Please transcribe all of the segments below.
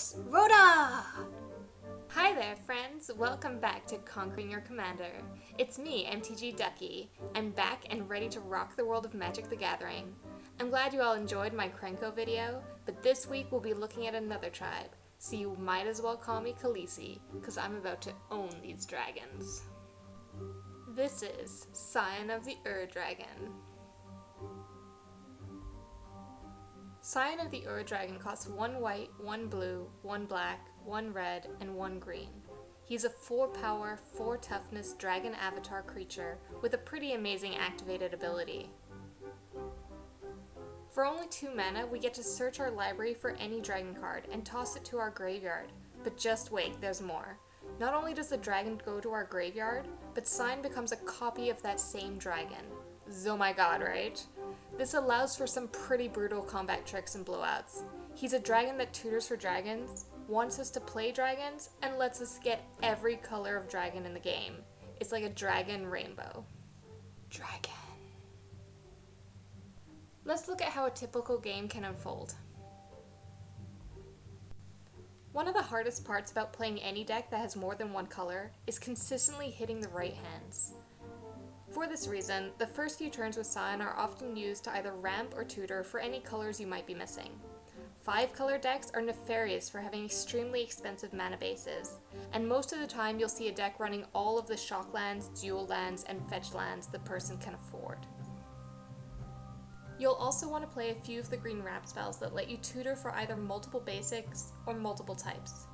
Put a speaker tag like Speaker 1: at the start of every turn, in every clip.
Speaker 1: House, Rhoda!
Speaker 2: Hi there friends, welcome back to Conquering Your Commander. It's me, MTG Ducky. I'm back and ready to rock the world of Magic the Gathering. I'm glad you all enjoyed my Krenko video, but this week we'll be looking at another tribe, so you might as well call me Khaleesi, because I'm about to own these dragons. This is Scion of the Ur-Dragon. Scion of the Ur-Dragon costs 1 white, 1 blue, 1 black, 1 red, and 1 green. He's a 4 power, 4 toughness dragon avatar creature with a pretty amazing activated ability. For only 2 mana, we get to search our library for any dragon card and toss it to our graveyard. But just wait, there's more. Not only does the dragon go to our graveyard, but Scion becomes a copy of that same dragon. Oh my god, right? This allows for some pretty brutal combat tricks and blowouts. He's a dragon that tutors for dragons, wants us to play dragons, and lets us get every color of dragon in the game. It's like a dragon rainbow. Dragon. Let's look at how a typical game can unfold. One of the hardest parts about playing any deck that has more than one color is consistently hitting the right hands. For this reason, the first few turns with Scion are often used to either ramp or tutor for any colors you might be missing. 5-color decks are nefarious for having extremely expensive mana bases, and most of the time you'll see a deck running all of the shock lands, dual lands, and fetch lands the person can afford. You'll also want to play a few of the green ramp spells that let you tutor for either multiple basics or multiple types.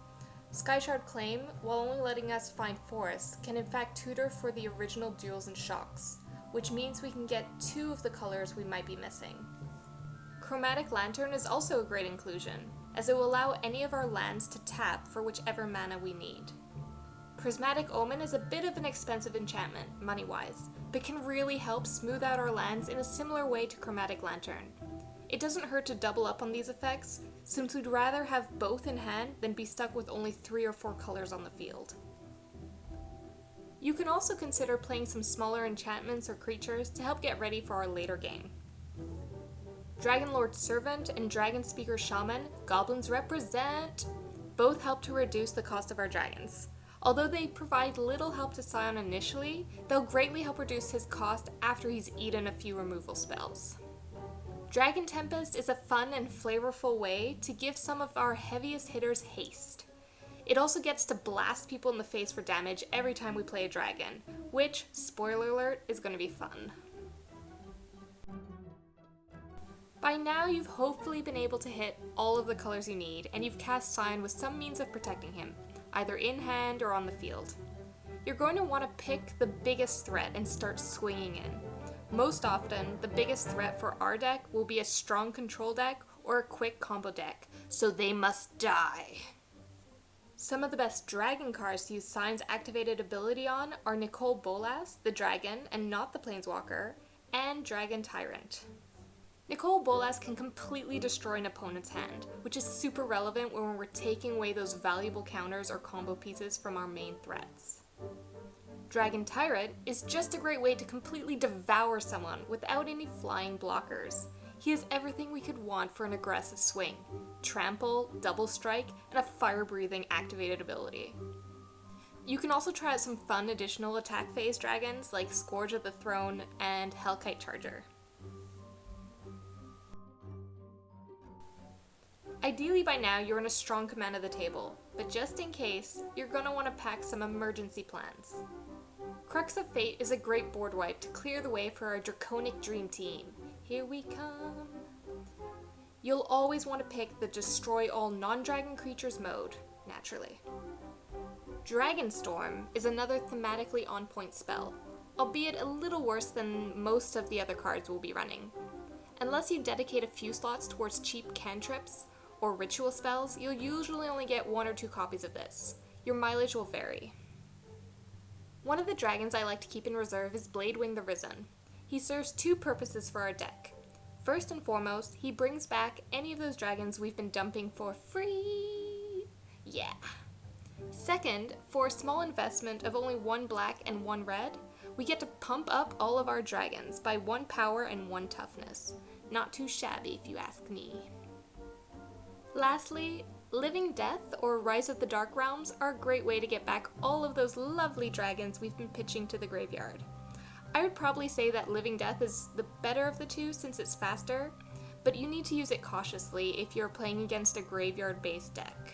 Speaker 2: Skyshard Claim, while only letting us find forests, can in fact tutor for the original duals and shocks, which means we can get 2 of the colors we might be missing. Chromatic Lantern is also a great inclusion, as it will allow any of our lands to tap for whichever mana we need. Prismatic Omen is a bit of an expensive enchantment, money-wise, but can really help smooth out our lands in a similar way to Chromatic Lantern. It doesn't hurt to double up on these effects, since we'd rather have both in hand than be stuck with only 3 or 4 colors on the field. You can also consider playing some smaller enchantments or creatures to help get ready for our later game. Dragonlord Servant and Dragon Speaker Shaman, Goblins represent! Both help to reduce the cost of our dragons. Although they provide little help to Scion initially, they'll greatly help reduce his cost after he's eaten a few removal spells. Dragon Tempest is a fun and flavorful way to give some of our heaviest hitters haste. It also gets to blast people in the face for damage every time we play a dragon, which, spoiler alert, is going to be fun. By now you've hopefully been able to hit all of the colors you need, and you've cast Scion with some means of protecting him, either in hand or on the field. You're going to want to pick the biggest threat and start swinging in. Most often, the biggest threat for our deck will be a strong control deck or a quick combo deck, so they must die. Some of the best dragon cards to use Scion's activated ability on are Nicole Bolas, the dragon and not the planeswalker, and Dragon Tyrant. Nicole Bolas can completely destroy an opponent's hand, which is super relevant when we're taking away those valuable counters or combo pieces from our main threats. Dragon Tyrant is just a great way to completely devour someone without any flying blockers. He has everything we could want for an aggressive swing: trample, double strike, and a fire-breathing activated ability. You can also try out some fun additional attack phase dragons like Scourge of the Throne and Hellkite Charger. Ideally by now you're in a strong command of the table, but just in case, you're going to want to pack some emergency plans. Crux of Fate is a great board wipe to clear the way for our draconic dream team. Here we come. You'll always want to pick the destroy all non-dragon creatures mode, naturally. Dragonstorm is another thematically on-point spell, albeit a little worse than most of the other cards we'll be running. Unless you dedicate a few slots towards cheap cantrips or ritual spells, you'll usually only get 1 or 2 copies of this. Your mileage will vary. One of the dragons I like to keep in reserve is Bladewing the Risen. He serves 2 purposes for our deck. First and foremost, he brings back any of those dragons we've been dumping for free. Yeah. Second, for a small investment of only 1 black and 1 red, we get to pump up all of our dragons by 1 power and 1 toughness. Not too shabby if you ask me. Lastly, Living Death or Rise of the Dark Realms are a great way to get back all of those lovely dragons we've been pitching to the graveyard. I would probably say that Living Death is the better of the two since it's faster, but you need to use it cautiously if you're playing against a graveyard-based deck.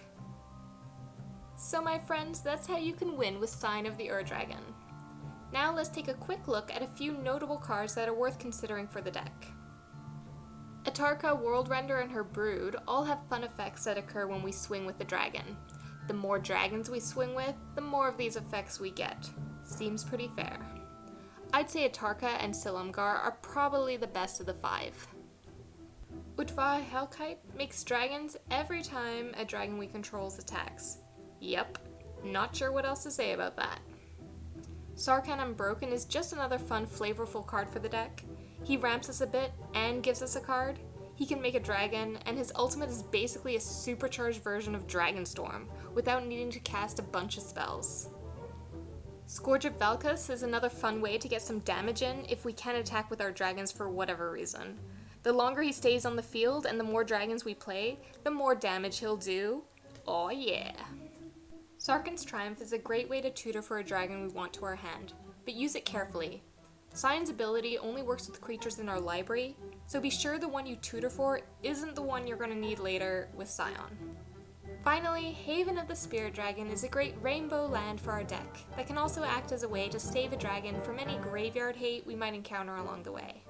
Speaker 2: So my friends, that's how you can win with Scion of the Ur-Dragon. Now let's take a quick look at a few notable cards that are worth considering for the deck. Atarka, Worldrender, and her brood all have fun effects that occur when we swing with the dragon. The more dragons we swing with, the more of these effects we get. Seems pretty fair. I'd say Atarka and Silumgar are probably the best of the 5. Utva Hellkite makes dragons every time a dragon we control attacks. Yep, not sure what else to say about that. Sarkhan Unbroken is just another fun, flavorful card for the deck. He ramps us a bit and gives us a card. He can make a dragon, and his ultimate is basically a supercharged version of Dragonstorm, without needing to cast a bunch of spells. Scourge of Valkas is another fun way to get some damage in if we can't attack with our dragons for whatever reason. The longer he stays on the field and the more dragons we play, the more damage he'll do. Oh yeah! Sarkhan's Triumph is a great way to tutor for a dragon we want to our hand, but use it carefully. Scion's ability only works with creatures in our library, so be sure the one you tutor for isn't the one you're going to need later with Scion. Finally, Haven of the Spirit Dragon is a great rainbow land for our deck that can also act as a way to save a dragon from any graveyard hate we might encounter along the way.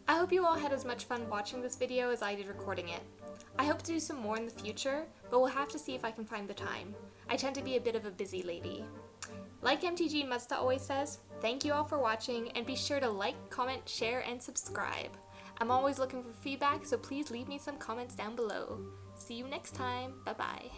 Speaker 2: I hope you all had as much fun watching this video as I did recording it. I hope to do some more in the future, but we'll have to see if I can find the time. I tend to be a bit of a busy lady. Like MTG Mazda always says, thank you all for watching, and be sure to like, comment, share, and subscribe. I'm always looking for feedback, so please leave me some comments down below. See you next time. Bye-bye.